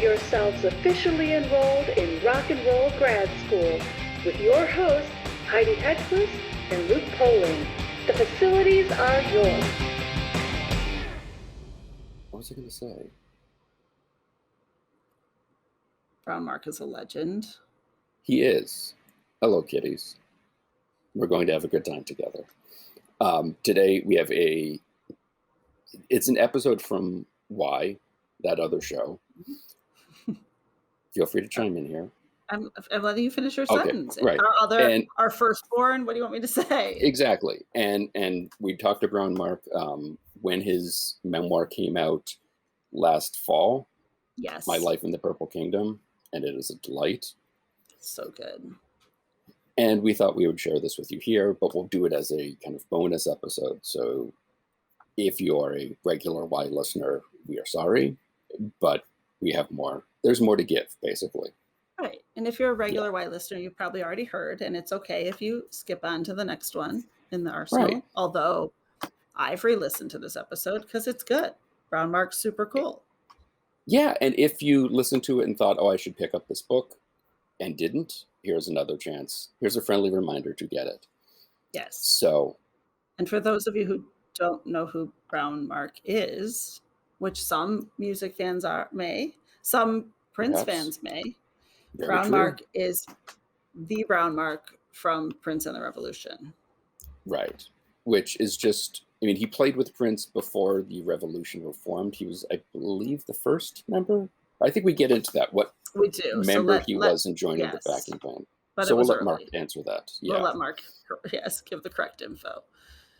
yourselves officially enrolled in Rock and Roll Grad School with your hosts, Heidi Hedquist and Luke Poling. The facilities are yours. What was I going to say? BrownMark is a legend. He is. Hello, kiddies. We're going to have a good time together. Today we have it's an episode from Why, that other show. Feel free to chime in here. I'm letting you finish your sentence. Right. Our firstborn, what do you want me to say? Exactly. And we talked to BrownMark when his memoir came out last fall. Yes. My Life in the Purple Kingdom. And it is a delight. So good. And we thought we would share this with you here, but we'll do it as a kind of bonus episode. So if you are a regular Why listener, we are sorry, but we have more. There's more to give, basically. Right. And if you're a regular Why listener, you've probably already heard, and it's okay if you skip on to the next one in the arsenal. Right. Although I've re-listened to this episode because it's good. BrownMark's super cool. Yeah. And if you listened to it and thought, oh, I should pick up this book and didn't, here's another chance. Here's a friendly reminder to get it. Yes. So. And for those of you who don't know who BrownMark is, which some music fans may, some Prince fans may, BrownMark is the BrownMark from Prince and the Revolution. Right. Which is just, I mean, he played with Prince before the Revolution were formed. He was, I believe, the first member. I think we get into that. What we do. member he was in joining the backing band. But so we'll let Mark answer that. Yeah. We'll let Mark, give the correct info.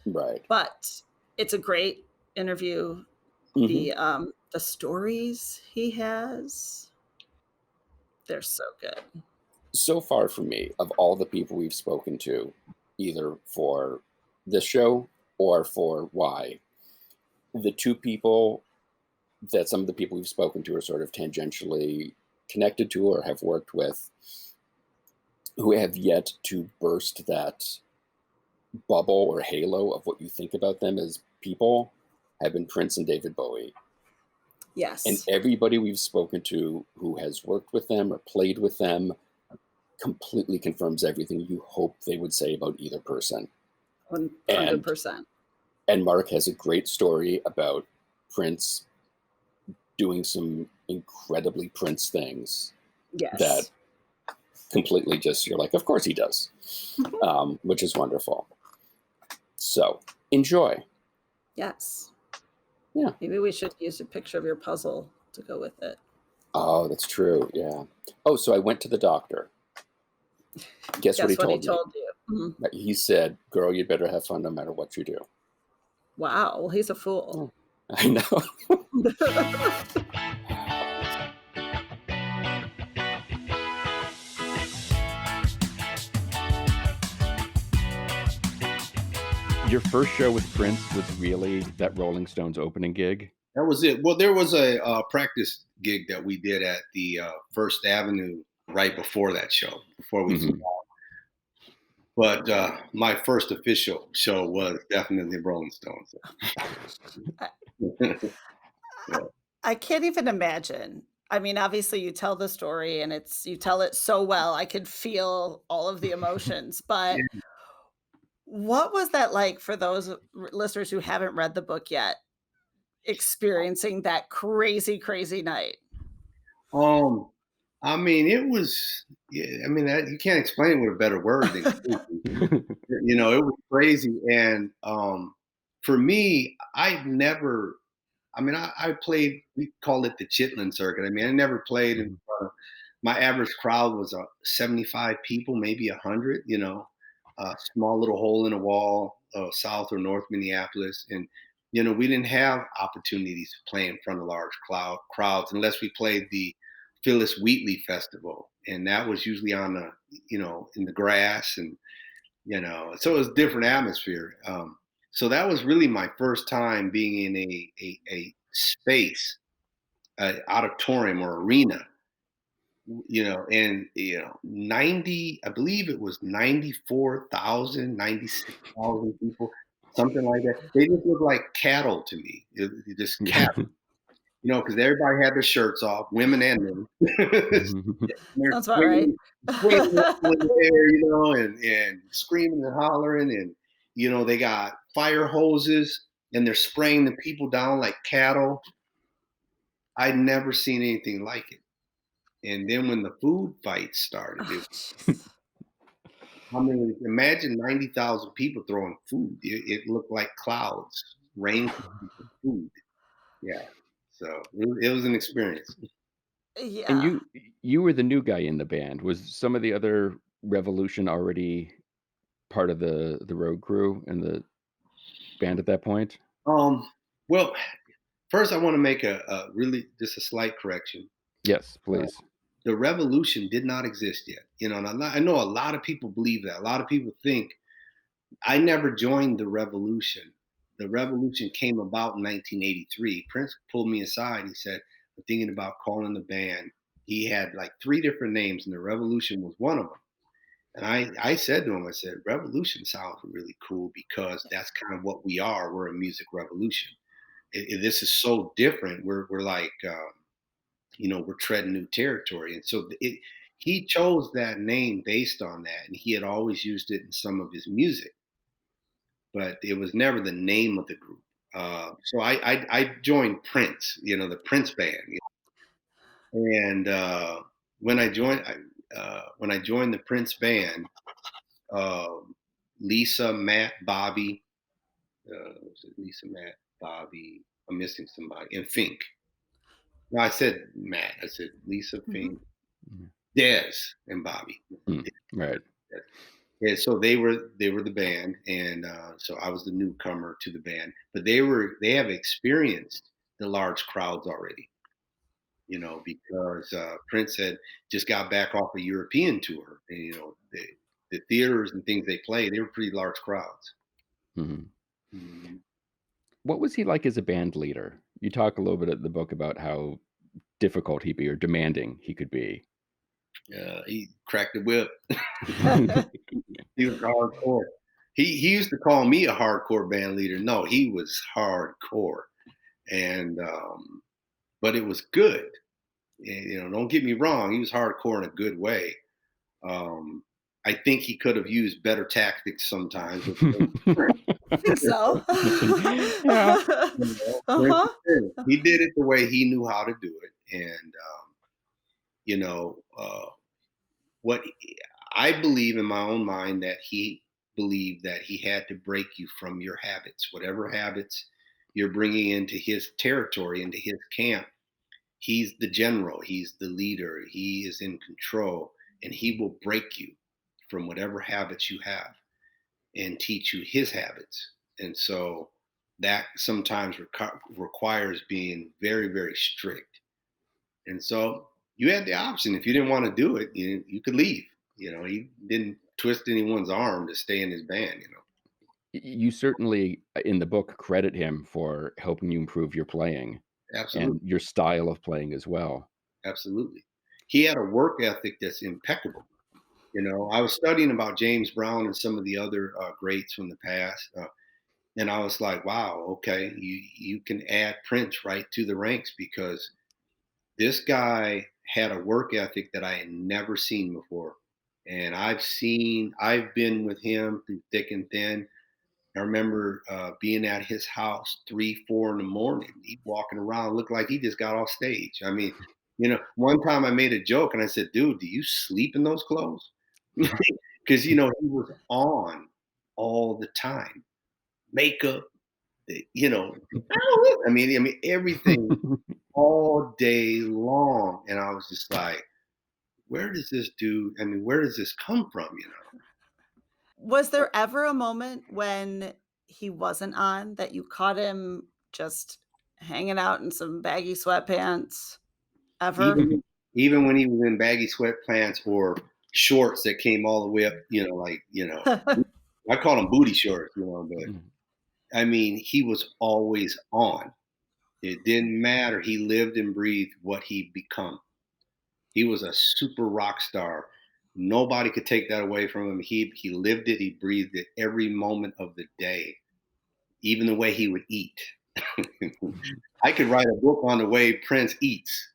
Right. But it's a great interview. Mm-hmm. The stories he has, they're so good. So far for me, of all the people we've spoken to, either for this show or for Why, the two people that some of the people we've spoken to are sort of tangentially connected to or have worked with, who have yet to burst that bubble or halo of what you think about them as people, have been Prince and David Bowie. Yes. And everybody we've spoken to who has worked with them or played with them completely confirms everything you hope they would say about either person. 100%. And Mark has a great story about Prince doing some incredibly Prince things. Yes. That completely just, you're like, of course he does, which is wonderful. So enjoy. Yes. Yeah. Maybe we should use a picture of your puzzle to go with it. Oh, that's true. Yeah. Oh, so I went to the doctor. Guess what he told you? Mm-hmm. He said, girl, you'd better have fun no matter what you do. Wow. Well, he's a fool. I know. Your first show with Prince was really that Rolling Stones opening gig? That was it. Well, there was a practice gig that we did at the First Avenue right before that show, before we flew out. But my first official show was definitely Rolling Stones. I can't even imagine. I mean, obviously you tell the story and you tell it so well. I could feel all of the emotions, but what was that like for those listeners who haven't read the book yet, experiencing that crazy, crazy night? I mean, it was, you can't explain it with a better word than crazy. It was crazy. And for me, I played, we called it the Chitlin circuit. I mean, I never played in front of, my average crowd was 75 people, maybe 100, a small little hole in a wall, South or North Minneapolis. And, we didn't have opportunities to play in front of large crowds unless we played the Phyllis Wheatley Festival. And that was usually on in the grass and, so it was a different atmosphere. So that was really my first time being in a space, auditorium or arena, and 90, I believe it was 94,000, 96,000 people, something like that. They just look like cattle to me. Just cattle. you know, because everybody had their shirts off, women and men. They're Sounds about right. swinging up in the air, you know, and screaming and hollering, and you know, they got fire hoses and they're spraying the people down like cattle. I'd never seen anything like it. And then when the food fight started, Oh, it, jeez. I mean, imagine 90,000 people throwing food. It looked like clouds, rain food. Yeah. So it was an experience. And Yeah. you were the new guy in the band. Was some of the other Revolution already part of the road crew and the band at that point? Well, first I want to make a really just a slight correction. Yes, Uh, please. the revolution did not exist yet. You know, and I know a lot of people believe that. A lot of people think I never joined the revolution. The revolution came about in 1983. Prince pulled me aside. He said, "I'm thinking about calling the band." He had like three different names, and the revolution was one of them. And I said to him, I said, "Revolution sounds really cool because that's kind of what we are. We're a music revolution. This is so different. We're like, you know, we're treading new territory." And so he chose that name based on that, and he had always used it in some of his music, but it was never the name of the group. So I joined Prince, you know, the Prince band, and when I joined the Prince band, um, Lisa, Matt, Bobby, was it Lisa, Matt, Bobby? I'm missing somebody, and Fink. No, I said Matt. I said Lisa, Mhm. Fink, Dez, and Bobby. Right. And so they were the band, and so I was the newcomer to the band. But they have experienced the large crowds already, you know, because Prince had just got back off a European tour, and you know the theaters and things they played, they were pretty large crowds. Mhm. Mhm. What was he like as a band leader? You talk a little bit in the book about how difficult he'd be or demanding he could be. He cracked the whip. He was hardcore. He used to call me a hardcore band leader. No, he was hardcore, and but it was good. You know, don't get me wrong. He was hardcore in a good way. Um, I think he could have used better tactics sometimes. I think so. Yeah. You know, Uh-huh. he did it the way he knew how to do it, and you know, what I believe in my own mind that he believed that he had to break you from your habits, whatever habits you're bringing into his territory, into his camp. He's the general, he's the leader, he is in control, and he will break you from whatever habits you have and teach you his habits. And so that sometimes requires being very, very strict. And so you had the option. If you didn't want to do it, you could leave. You know, he didn't twist anyone's arm to stay in his band, you know. You certainly, in the book, credit him for helping you improve your playing and Absolutely. your style of playing as well. Absolutely. He had a work ethic that's impeccable. You know, I was studying about James Brown and some of the other greats from the past. And I was like, wow, okay, you can add Prince right to the ranks because this guy had a work ethic that I had never seen before. And I've been with him through thick and thin. I remember being at his house 3, 4 in the morning. He walking around, looked like he just got off stage. I mean, you know, one time I made a joke and I said, "Dude, do you sleep in those clothes?" Because you know he was on all the time, makeup, you know, I mean everything all day long, and I was just like, "Where does this dude? I mean, where does this come from?" You know. Was there ever a moment when he wasn't on that you caught him just hanging out in some baggy sweatpants ever? Even when he was in baggy sweatpants or shorts that came all the way up, you know, like, you know, I call them booty shorts, you know, but I mean, he was always on. It didn't matter. He lived and breathed what he'd become. He was a super rock star. Nobody could take that away from him. He lived it, he breathed it every moment of the day, even the way he would eat. I could write a book on the way Prince eats.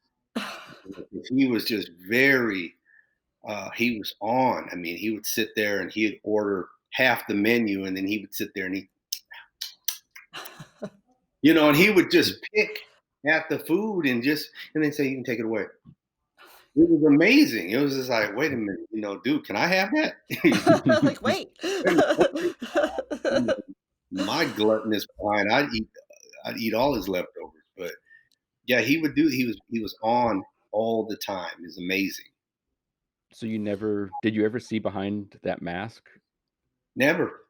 He was just very, he was on. I mean, he would sit there and he'd order half the menu, and then he would sit there and and he would just pick at the food and and then say, "You can take it away." It was amazing. It was just like, wait a minute, dude, can I have that? Like, wait. My gluttonous behind, I'd eat all his leftovers. But yeah, he was on all the time. It's amazing. So did you ever see behind that mask? Never.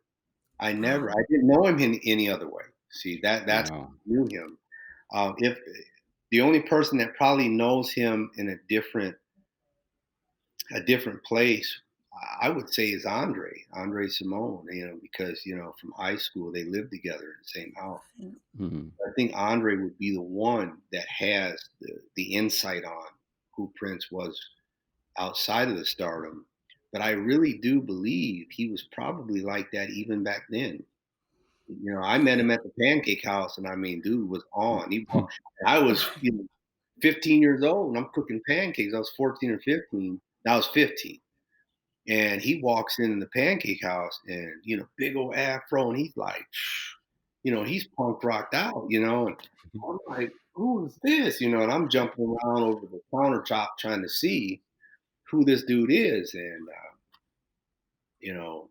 Wow. I didn't know him in any other way. See, that's how Wow. I knew him. If the only person that probably knows him in a different place, I would say, is Andre Simone. Because from high school they lived together in the same house. Mhm. I think Andre would be the one that has the insight on who Prince was outside of the stardom. But I really do believe he was probably like that even back then. I met him at the Pancake House, and I mean, dude was on. I was 15 years old, and I'm cooking pancakes. I was 14 or 15. I was 15. And he walks in the Pancake House, and big old afro, and he's like, he's punk rocked out. And I'm like, who is this? And I'm jumping around over the countertop trying to see who this dude is. And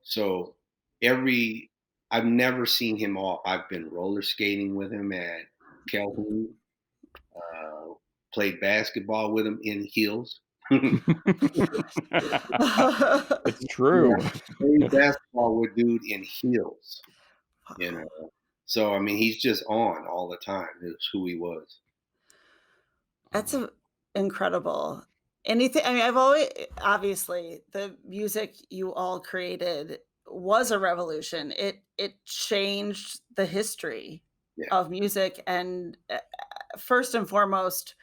so every I've never seen him off. I've been roller skating with him at Calhoun, uh, played basketball with him in heels. It's Yeah, true. played basketball with dude in heels. You know, so I mean, he's just on all the time. It's who he was. That's incredible. Anything, I mean, I've always, obviously, the music you all created was a revolution. It changed the history Yeah. of music, and first and foremost,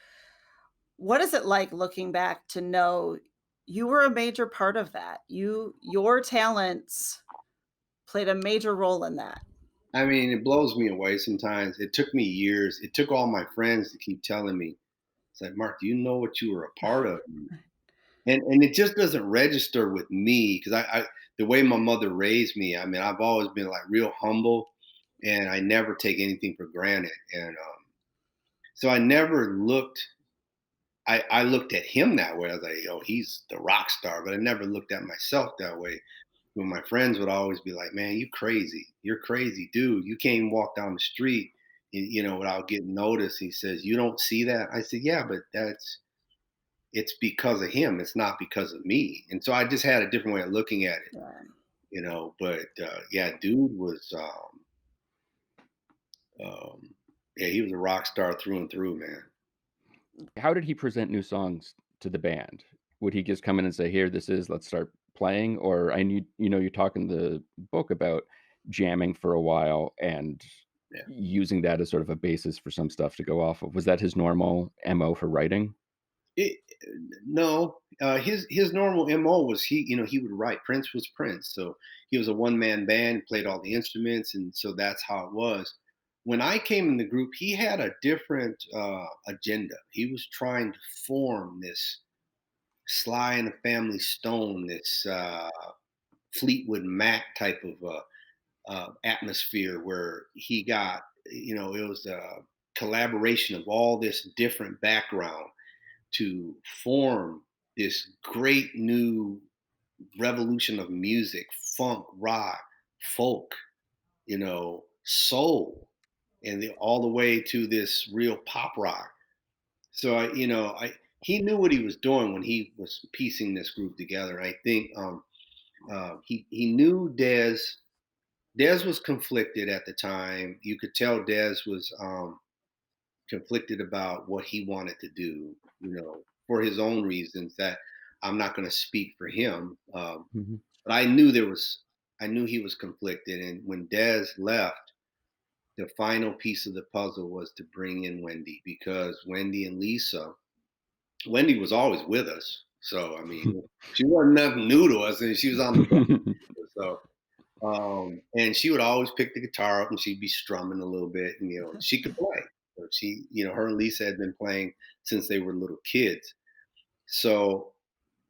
what is it like looking back to know you were a major part of that? Your talents played a major role in that. I mean, it blows me away sometimes. It took me years. It took all my friends to keep telling me, it's like, Mark, do you know what you were a part of? And it just doesn't register with me because the way my mother raised me, I mean, I've always been like real humble, and I never take anything for granted. And so I never looked. I looked at him that way. I was like, "Yo, he's the rock star," but I never looked at myself that way. When my friends would always be like, "Man, you crazy? You're crazy, dude. You can't even walk down the street, without getting noticed." He says, "You don't see that?" I said, "Yeah, but it's because of him. It's not because of me." And so I just had a different way of looking at Yeah. it. But yeah, dude was, yeah, he was a rock star through and through, man. How did he present new songs to the band? Would he just come in and say, "Here, this is, let's start playing"? Or I need, you talk in the book about jamming for a while and Yeah. using that as sort of a basis for some stuff to go off of. Was that his normal MO for writing? It, no, his normal mo was he would write. Prince was Prince, so he was a one man band, played all the instruments, and so that's how it was. When I came in the group, he had a different agenda. He was trying to form this Sly and the Family Stone, this Fleetwood Mac type of atmosphere where he got, it was a collaboration of all this different background to form this great new revolution of music, funk, rock, folk, soul, and all the way to this real pop rock. So he knew what he was doing when he was piecing this group together. I think he knew Dez. Dez was conflicted at the time. You could tell Dez was conflicted about what he wanted to do, for his own reasons that I'm not going to speak for him. Mhm. But I knew he was conflicted. And when Dez left, the final piece of the puzzle was to bring in Wendy because Wendy was always with us. So, I mean, she wasn't nothing new to us and she was on the band. So, And she would always pick the guitar up and she'd be strumming a little bit, and she could play. So her and Lisa had been playing since they were little kids. So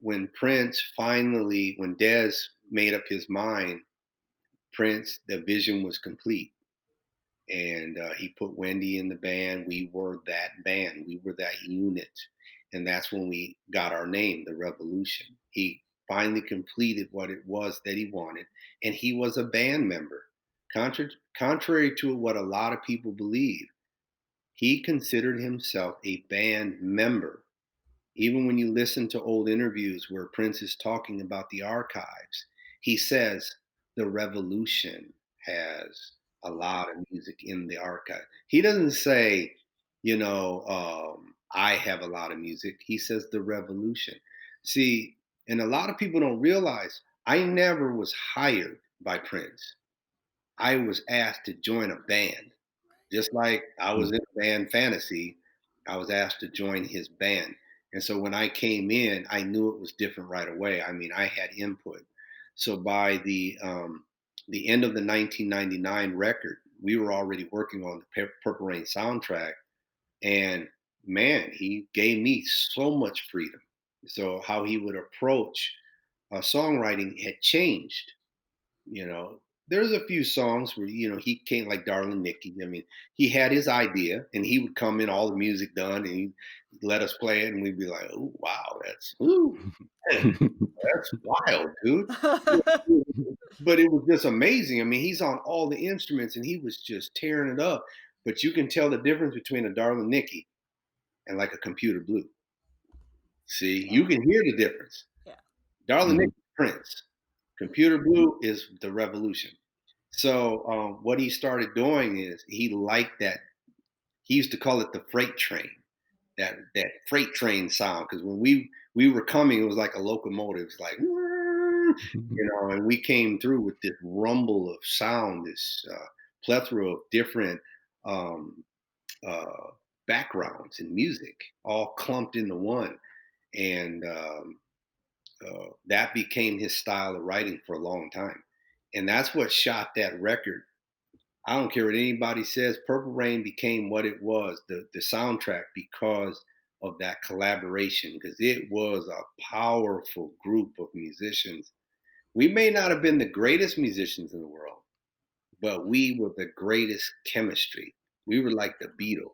when when Dez made up his mind, the vision was complete. And he put Wendy in the band. We were that band. We were that unit. And that's when we got our name, The Revolution. He finally completed what it was that he wanted. And he was a band member. Contrary to what a lot of people believe, he considered himself a band member. Even when you listen to old interviews where Prince is talking about the archives, he says the revolution has a lot of music in the archive. He doesn't say, I have a lot of music. He says the revolution. See, and a lot of people don't realize I never was hired by Prince. I was asked to join a band. Just like I was in the band Fantasy, I was asked to join his band. And so when I came in, I knew it was different right away. I mean, I had input. So by the end of the 1999 record, we were already working on the Purple Rain soundtrack. And man, he gave me so much freedom. So how he would approach songwriting had changed. you know there's a few songs where he came, like Darling Nikki. I mean, he had his idea and he would come in, all the music done, and he'd let us play it, and we'd be like, oh wow, man, that's wild, dude. But it was just amazing. I mean, he's on all the instruments and he was just tearing it up. But you can tell the difference between a Darling Nikki and like a Computer Blue. See, you can hear the difference. Yeah. Darling Nikki, Prince. Computer Blue is the revolution. So what he started doing is he liked that. He used to call it the freight train, that freight train sound. Because when we were coming, it was like a locomotive. It's like, and we came through with this rumble of sound, this plethora of different um, uh, backgrounds and music, all clumped into one. And that became his style of writing for a long time. And that's what shot that record. I don't care what anybody says, Purple Rain became what it was, the soundtrack, because of that collaboration, because it was a powerful group of musicians. We may not have been the greatest musicians in the world, but we were the greatest chemistry. We were like the Beatles.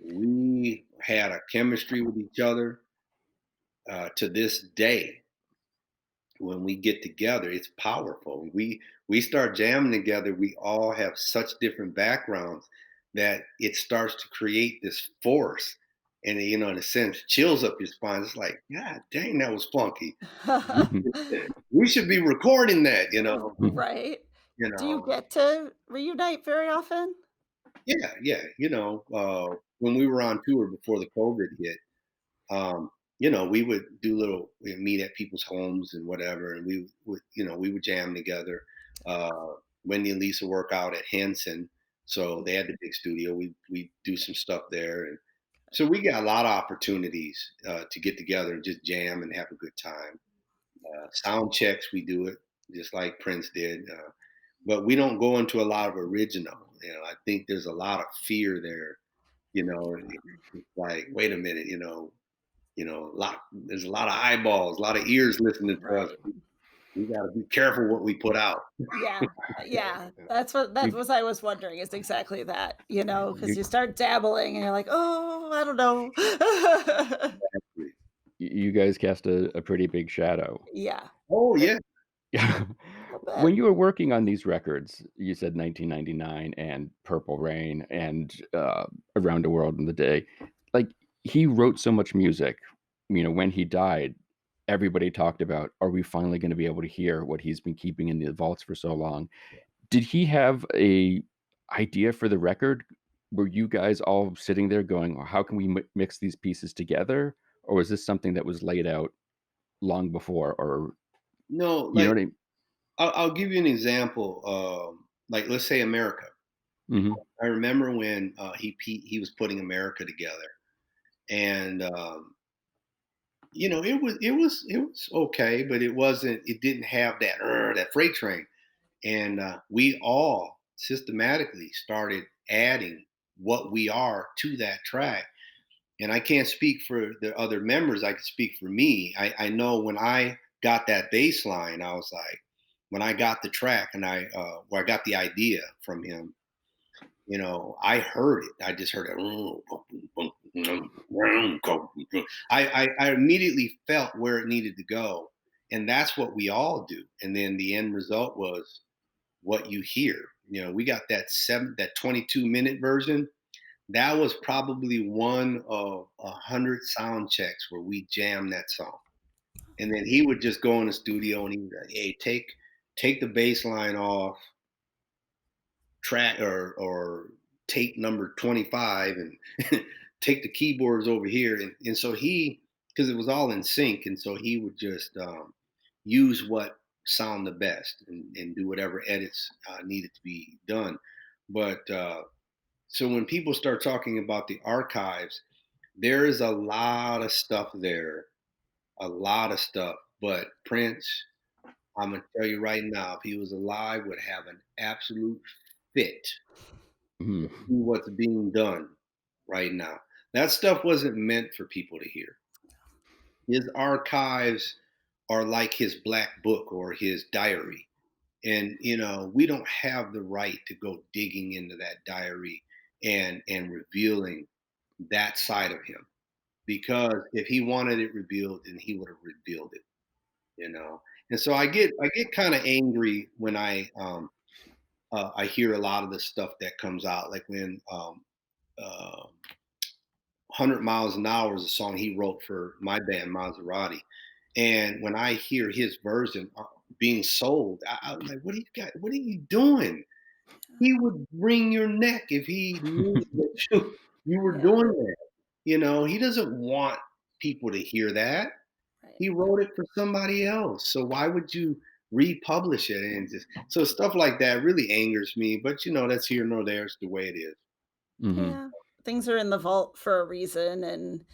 We had a chemistry with each other. To this day, when we get together, it's powerful. We start jamming together. We all have such different backgrounds that it starts to create this force, and in a sense, chills up your spine. It's like, God dang, that was funky. We should be recording that. Right. You Do you know. get to reunite very often? Yeah. When we were on tour before the COVID hit, um, we would we'd meet at people's homes and whatever, and we would jam together. Uh, Wendy and Lisa work out at Henson, so they had the big studio. We do some stuff there, and so we got a lot of opportunities to get together and just jam and have a good time. Sound checks, we do it just like Prince did, but we don't go into a lot of original. I think there's a lot of fear there. It's like, wait a minute, there's a lot of eyeballs, a lot of ears listening to us. Right. We got to be careful what we put out. Yeah. Yeah. That was I was wondering, is exactly that, because You, you start dabbling and you're like, oh, I don't know. you guys cast a pretty big shadow. Yeah. Oh yeah. Yeah. A bit. When you were working on these records, you said 1999 and Purple Rain and Around the World in the Day. Like, he wrote so much music. When he died, everybody talked about, are we finally going to be able to hear what he's been keeping in the vaults for so long? Did he have a idea for the record? Were you guys all sitting there going, well, how can we mix these pieces together? Or was this something that was laid out long before? Or, No, you know like what I mean? I'll give you an example. Like, let's say America. Mm-hmm. I remember when he was putting America together, and it was okay, but it didn't have that freight train. And we all systematically started adding what we are to that track. And I can't speak for the other members. I can speak for me. I know when I got that bass line, I was like, when I got the track and where I got the idea from him, I heard it. I just heard it. I immediately felt where it needed to go. And that's what we all do. And then the end result was what you hear. We got that 22-minute version. That was probably one of 100 sound checks where we jammed that song. And then he would just go in the studio and he would like, hey, take the bass line off track or tape number 25 and take the keyboards over here. And so because it was all in sync. And so he would just use what sound the best and do whatever edits needed to be done. But so when people start talking about the archives, there is a lot of stuff there, a lot of stuff. But Prince, I'm gonna tell you right now, if he was alive, would have an absolute fit Mhm. to see what's being done right now. That stuff wasn't meant for people to hear. His archives are like his black book or his diary. And we don't have the right to go digging into that diary and revealing that side of him, because if he wanted it revealed, then he would have revealed it. And so I get kind of angry when I hear a lot of the stuff that comes out, like when 100 Miles an Hour is a song he wrote for my band Maserati. And when I hear his version being sold, I'm like, what do you got? What are you doing? He would wring your neck if he knew that you were Yeah, doing that. He doesn't want people to hear that. right. He wrote it for somebody else. So why would you republish it? And just so stuff like that really angers me. But that's here nor there. It's the way it is. Mhm. Yeah. Things are in the vault for a reason, and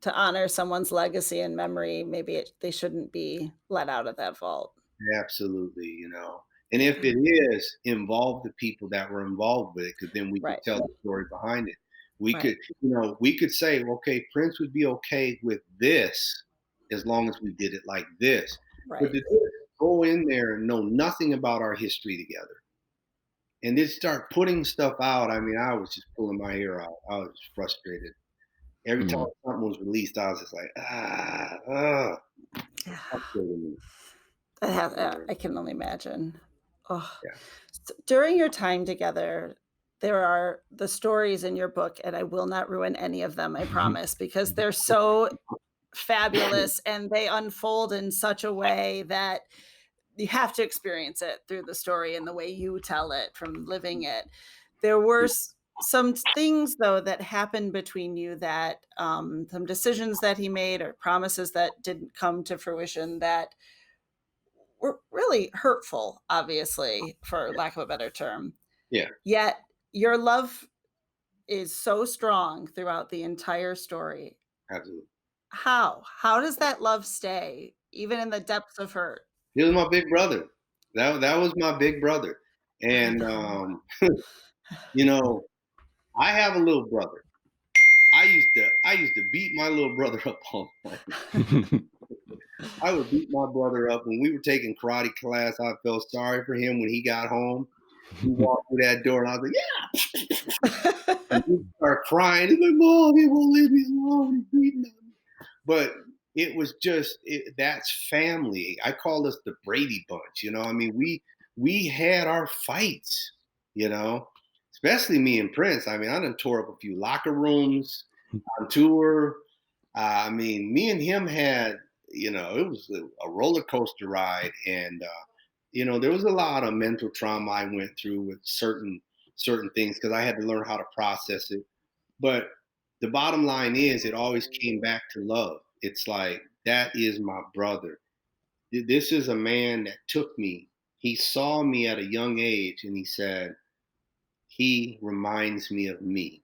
to honor someone's legacy and memory, maybe they shouldn't be let out of that vault. Absolutely. And if Yeah. it is, involve the people that were involved with it, because then we could Right, tell the story behind it. We right, could, we could say, okay, Prince would be okay with this as long as we did it like this. But right. to just go in there and know nothing about our history together and then start putting stuff out. I mean, I was just pulling my hair out. I was frustrated. Every time Mhm. something was released, I was just like, Yeah. frustrating me. I can only imagine. Oh. Yeah. During your time together, there are the stories in your book, and I will not ruin any of them, I promise, because they're so fabulous and they unfold in such a way that you have to experience it through the story and the way you tell it from living it. There were some things though that happened between you that some decisions that he made or promises that didn't come to fruition that were really hurtful, obviously, for lack of a better term. Yeah, Yet your love is so strong throughout the entire story. absolutely. How does that love stay even in the depths of hurt? He was my big brother. That was my big brother. I And know. you know, I have a little brother. I used to beat my little brother up all the time. I would beat my brother up when we were taking karate class. I felt sorry for him when he got home. He walked through that door and I was like, yeah. And he started crying. He's like, Mom, he won't leave me alone. He's beating on me. But it was that's family. I call us the Brady Bunch. I mean, we had our fights, you know, especially me and Prince. I mean, I done tore up a few locker rooms on tour. I mean, me and him had, it was a roller coaster ride. And, there was a lot of mental trauma I went through with certain things because I had to learn how to process it. But the bottom line is, it always came back to love. It's like, that is my brother. This is a man that took me. He saw me at a young age and he said, he reminds me of me.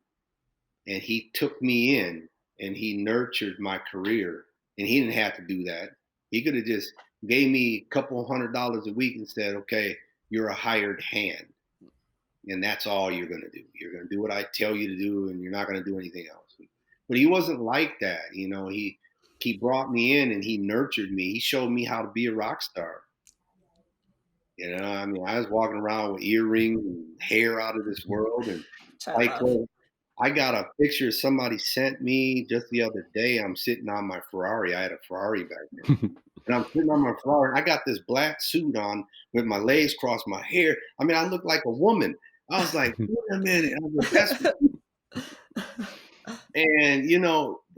And he took me in and he nurtured my career. And he didn't have to do that. He could have just gave me a couple $100 a week and said, okay, you're a hired hand. And that's all you're going to do. You're going to do what I tell you to do, and you're not going to do anything else. But he wasn't like that. He brought me in and he nurtured me. He showed me how to be a rock star. I mean, I was walking around with earrings and hair out of this world and tight clothes. I got a picture somebody sent me just the other day. I'm sitting on my Ferrari. I had a Ferrari back then. And I'm sitting on my Ferrari. And I got this black suit on with my legs crossed, my hair. I mean, I look like a woman. I was like, wait a minute. And,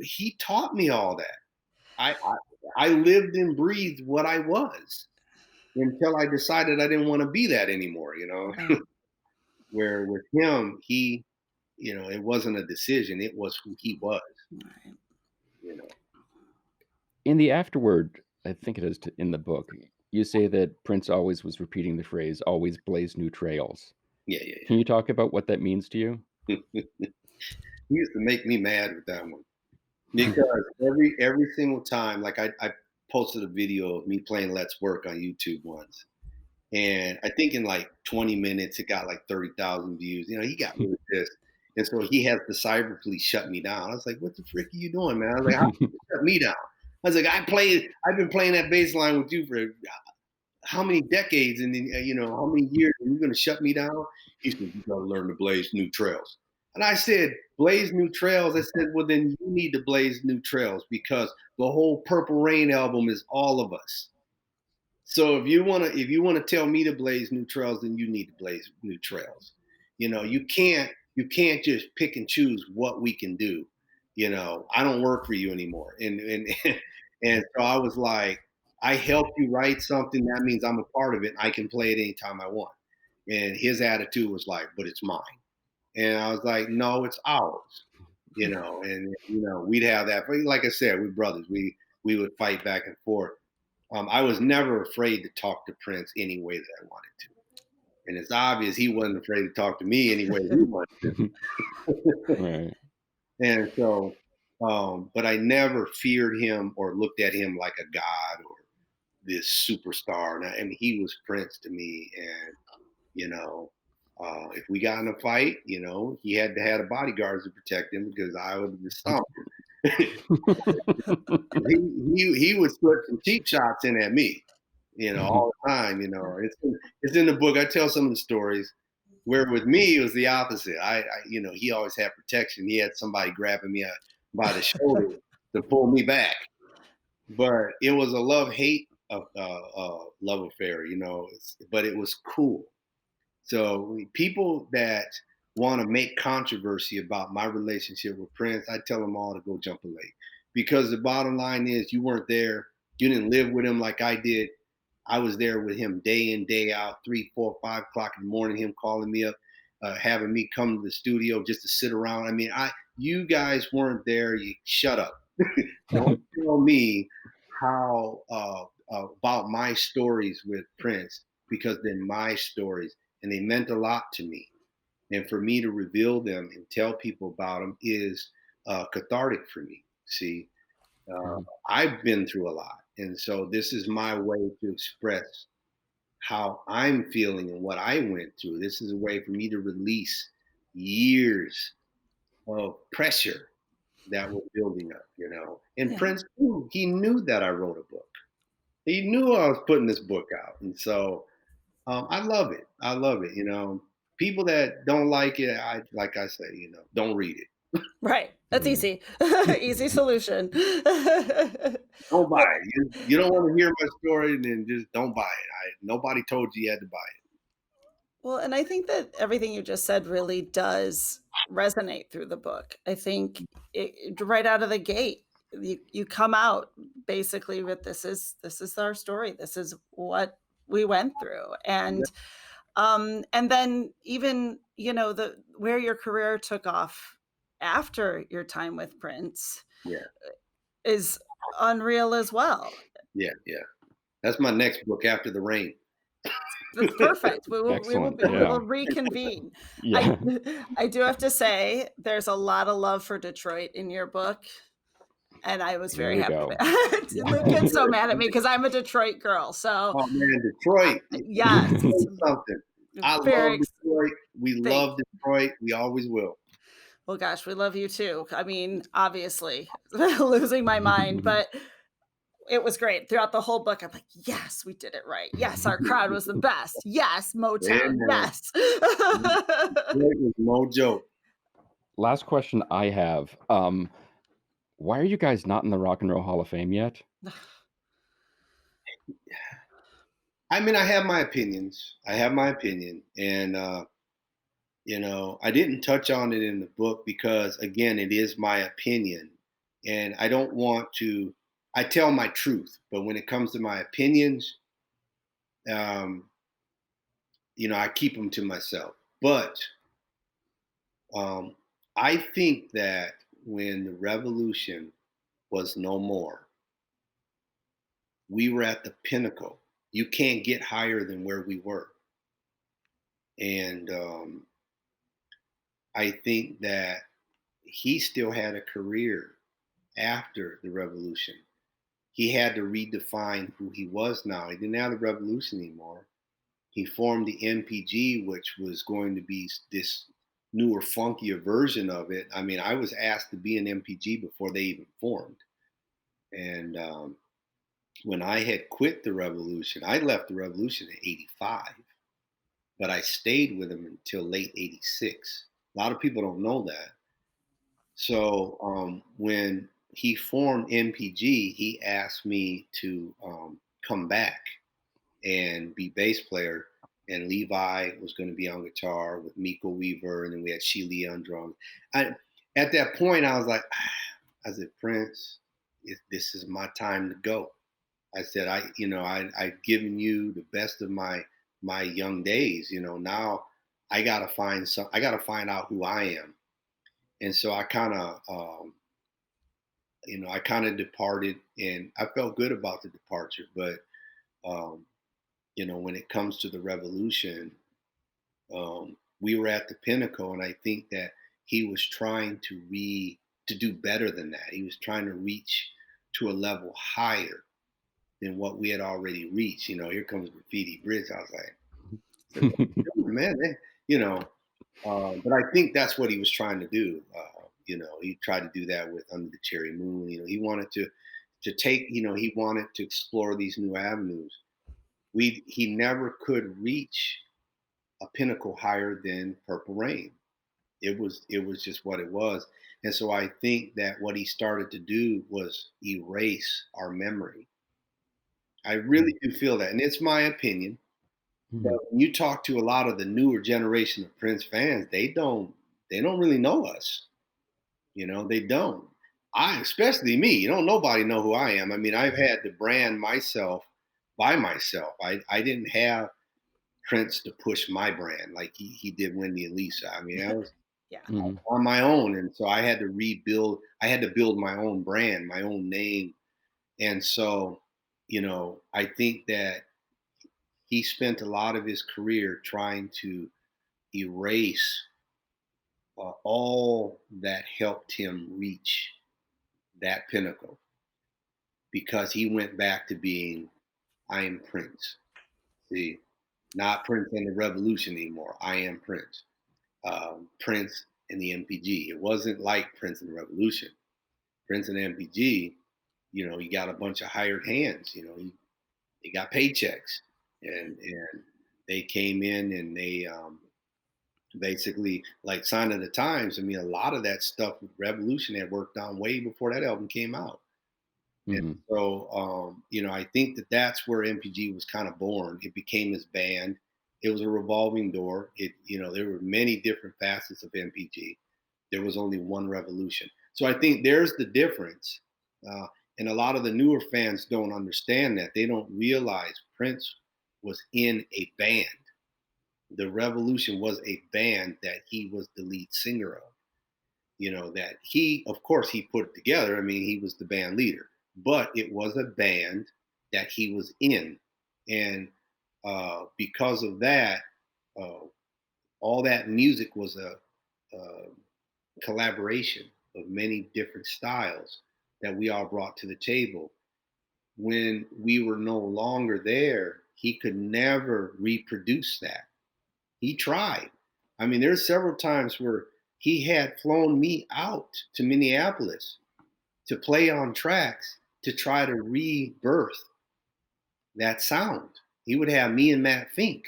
he taught me all that. I lived and breathed what I was until I decided I didn't want to be that anymore, Right. Where with him, it wasn't a decision. It was who he was. Right. In the afterword, I think it is in the book, you say that Prince always was repeating the phrase, always blaze new trails. Yeah. Can you talk about what that means to you? He used to make me mad with that one. Because every single time, like I posted a video of me playing Let's Work on YouTube once. And I think in like 20 minutes, it got like 30,000 views. He got rid of this. And so he has the cyber police shut me down. I was like, what the frick are you doing, man? I was like, how can you shut me down? I was like, I've been playing that bass line with you for how many decades and then, how many years, and you're going to shut me down? He said, you got to learn to blaze new trails. And I said, blaze new trails. I said, well, then you need to blaze new trails because the whole Purple Rain album is all of us. So if you want to tell me to blaze new trails, then you need to blaze new trails. You can't just pick and choose what we can do. I don't work for you anymore. And so I was like, I help you write something. That means I'm a part of it. I can play it anytime I want. And his attitude was like, but it's mine. And I was like, no, it's ours. And we'd have that. Like I said, we're brothers. We would fight back and forth. I was never afraid to talk to Prince any way that I wanted to. And it's obvious he wasn't afraid to talk to me any way he wanted to. Right. And so, but I never feared him or looked at him like a god or this superstar. I mean, he was Prince to me. And, if we got in a fight, he had to have the bodyguards to protect him because I would just stomp him. he would put some cheap shots in at me, all the time. It's in the book. I tell some of the stories where with me it was the opposite. He always had protection. He had somebody grabbing me by the shoulder to pull me back. But it was a love-hate love affair, but it was cool. So people that want to make controversy about my relationship with Prince, I tell them all to go jump a lake. Because the bottom line is you weren't there. You didn't live with him like I did. I was there with him day in, day out, 3, 4, 5 o'clock in the morning, him calling me up, having me come to the studio just to sit around. I mean, you guys weren't there. You shut up. Don't tell me how about my stories with Prince, because they're my stories and they meant a lot to me. And for me to reveal them and tell people about them is cathartic for me. See, I've been through a lot. And so this is my way to express how I'm feeling and what I went through. This is a way for me to release years of pressure that was building up, And yeah. Prince, too, he knew that I wrote a book. He knew I was putting this book out. And so I love it. I love it. People that don't like it, like I say, don't read it. Right. That's easy. Easy solution. Don't buy it. You don't want to hear my story, then just don't buy it. Nobody told you had to buy it. Well, and I think that everything you just said really does resonate through the book. I think right out of the gate, you come out basically with this is our story. This is what we went through. And then even, where your career took off after your time with Prince is unreal as well. Yeah. That's my next book, After the Rain. That's perfect. We will reconvene. Yeah. I do have to say, there's a lot of love for Detroit in your book. And I was There very you happy go. that Yeah. Luke gets so mad at me because I'm a Detroit girl. So Oh man, Detroit. yes, Let me tell you something. I very love Detroit. We thank love Detroit. We always will. well, gosh, we love you too. I mean, obviously, losing my mind, but it was great throughout the whole book. I'm like, yes, we did it right. Yes, our crowd was the best. Yes, Yeah, Motown. man. Yes. Detroit was no joke. Last question I have. Why are you guys not in the Rock and Roll Hall of Fame yet? I mean, I have my opinions. I have my opinion, and I didn't touch on it in the book because, again, it is my opinion, and I don't want to. I tell my truth, but when it comes to my opinions, um, I keep them to myself. But um, I think that when the revolution was no more, we were at the pinnacle. You can't get higher than where we were, and I think that he still had a career after the revolution. He had to redefine who he was now. He didn't have the revolution anymore. He formed the MPG, which was going to be this newer, funkier version of it. I mean, I was asked to be an MPG before they even formed. And when I had quit the revolution, I left the revolution in '85, but I stayed with him until late '86. A lot of people don't know that. So when he formed MPG, he asked me to come back and be bass player. And Levi was going to be on guitar with Miko Weaver, and then we had Sheila on drums. At that point, I was like, I said, Prince, this is my time to go. I said, I've given you the best of my young days. Now I gotta find out who I am. And so I kind of departed, and I felt good about the departure. But um, when it comes to the revolution, we were at the pinnacle, and I think that he was trying to do better than that. He was trying to reach to a level higher than what we had already reached. Here comes Graffiti Bridge. I was like, man, but I think that's what he was trying to do. He tried to do that with Under the Cherry Moon. He wanted to take. He wanted to explore these new avenues. He never could reach a pinnacle higher than Purple Rain. It was just what it was. And so I think that what he started to do was erase our memory. I really do feel that, and it's my opinion. But when you talk to a lot of the newer generation of Prince fans, they don't really know us. They don't. Especially me. Nobody know who I am. I mean, I've had to brand myself by myself. I didn't have Prince to push my brand like he did Wendy and Lisa. I mean, I was yeah. on my own, and so I had to rebuild. I had to build my own brand, my own name, and so I think that he spent a lot of his career trying to erase all that helped him reach that pinnacle because he went back to being I am Prince. See, not Prince and the Revolution anymore. I am Prince. Prince and the MPG. It wasn't like Prince and the Revolution. Prince and the MPG, you got a bunch of hired hands. They got paychecks, and they came in and they basically like Sign of the Times. I mean, a lot of that stuff with Revolution had worked on way before that album came out. And so, I think that that's where MPG was kind of born. It became his band. It was a revolving door. There were many different facets of MPG. There was only one Revolution. So I think there's the difference. And a lot of the newer fans don't understand that. They don't realize Prince was in a band. The Revolution was a band that he was the lead singer of. That of course, he put it together. I mean, he was the band leader, but it was a band that he was in. And because of that, all that music was a collaboration of many different styles that we all brought to the table. When we were no longer there, he could never reproduce that. He tried. I mean, there's several times where he had flown me out to Minneapolis to play on tracks to try to rebirth that sound. He would have me and Matt Fink.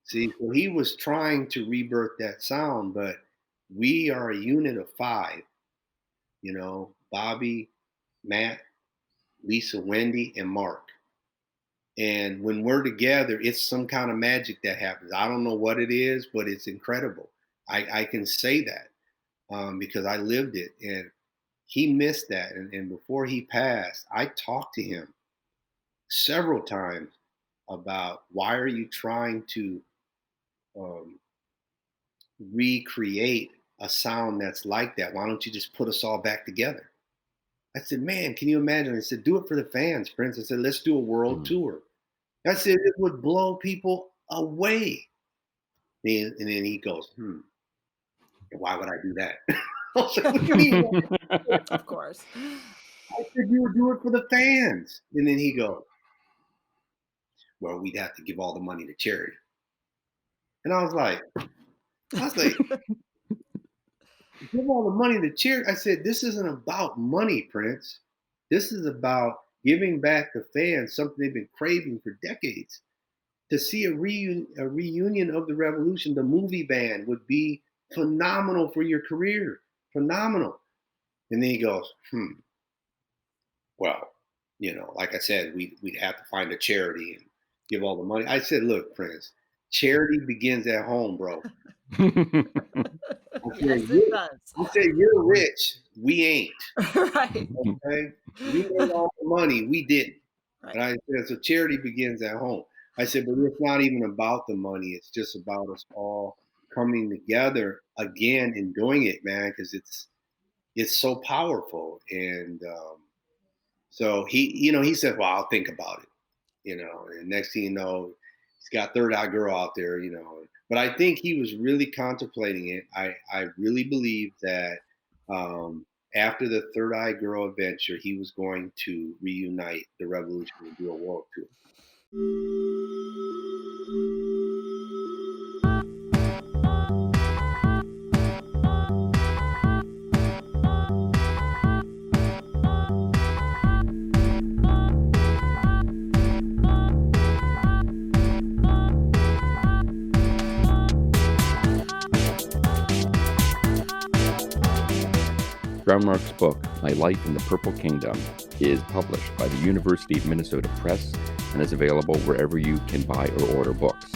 See, so he was trying to rebirth that sound, but we are a unit of 5, you know, Bobby, Matt, Lisa, Wendy, and Mark. And when we're together, it's some kind of magic that happens. I don't know what it is, but it's incredible. I can say that because I lived it. And he missed that. And before he passed, I talked to him several times about why are you trying to recreate a sound that's like that? Why don't you just put us all back together? I said, man, can you imagine? I said, do it for the fans, Prince. I said, let's do a world tour. I said, it would blow people away. And then he goes, why would I do that? I was like, what do you mean? Of course. I said, you would do it for the fans. And then he goes, well, we'd have to give all the money to charity. And I was like, give all the money to charity. I said, this isn't about money, Prince. This is about giving back to fans something they've been craving for decades. To see a reunion of the Revolution, the movie band, would be phenomenal for your career. Phenomenal. And then he goes, well, you know, like I said, we'd have to find a charity and give all the money. I said, look, Prince, charity begins at home, bro. Yes, it does. I said, you're rich. We ain't. Right. Okay? We made all the money. We didn't. Right. And I said, so charity begins at home. I said, but it's not even about the money. It's just about us all coming together again and doing it, man, because it's so powerful. And so he said, well, I'll think about it, you know, and next thing you know, he's got Third Eye Girl out there, you know. But I think he was really contemplating it. I really believe that after the Third Eye Girl adventure, he was going to reunite the Revolution and do a world tour. BrownMark's book, My Life in the Purple Kingdom, is published by the University of Minnesota Press and is available wherever you can buy or order books.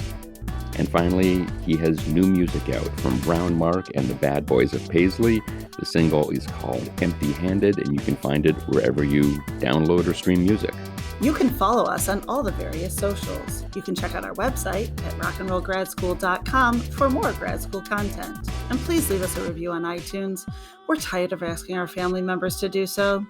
And finally, he has new music out from BrownMark and the Bad Boys of Paisley. The single is called Empty Handed, and you can find it wherever you download or stream music. You can follow us on all the various socials. You can check out our website at rockandrollgradschool.com for more grad school content. And please leave us a review on iTunes. We're tired of asking our family members to do so.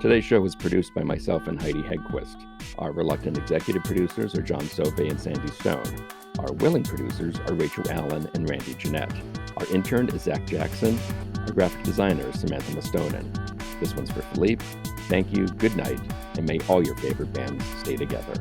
Today's show was produced by myself and Heidi Hegquist. Our reluctant executive producers are John Sofe and Sandy Stone. Our willing producers are Rachel Allen and Randy Jeanette. Our intern is Zach Jackson. Our graphic designer is Samantha Mastonen. This one's for Philippe. Thank you, good night, and may all your favorite bands stay together.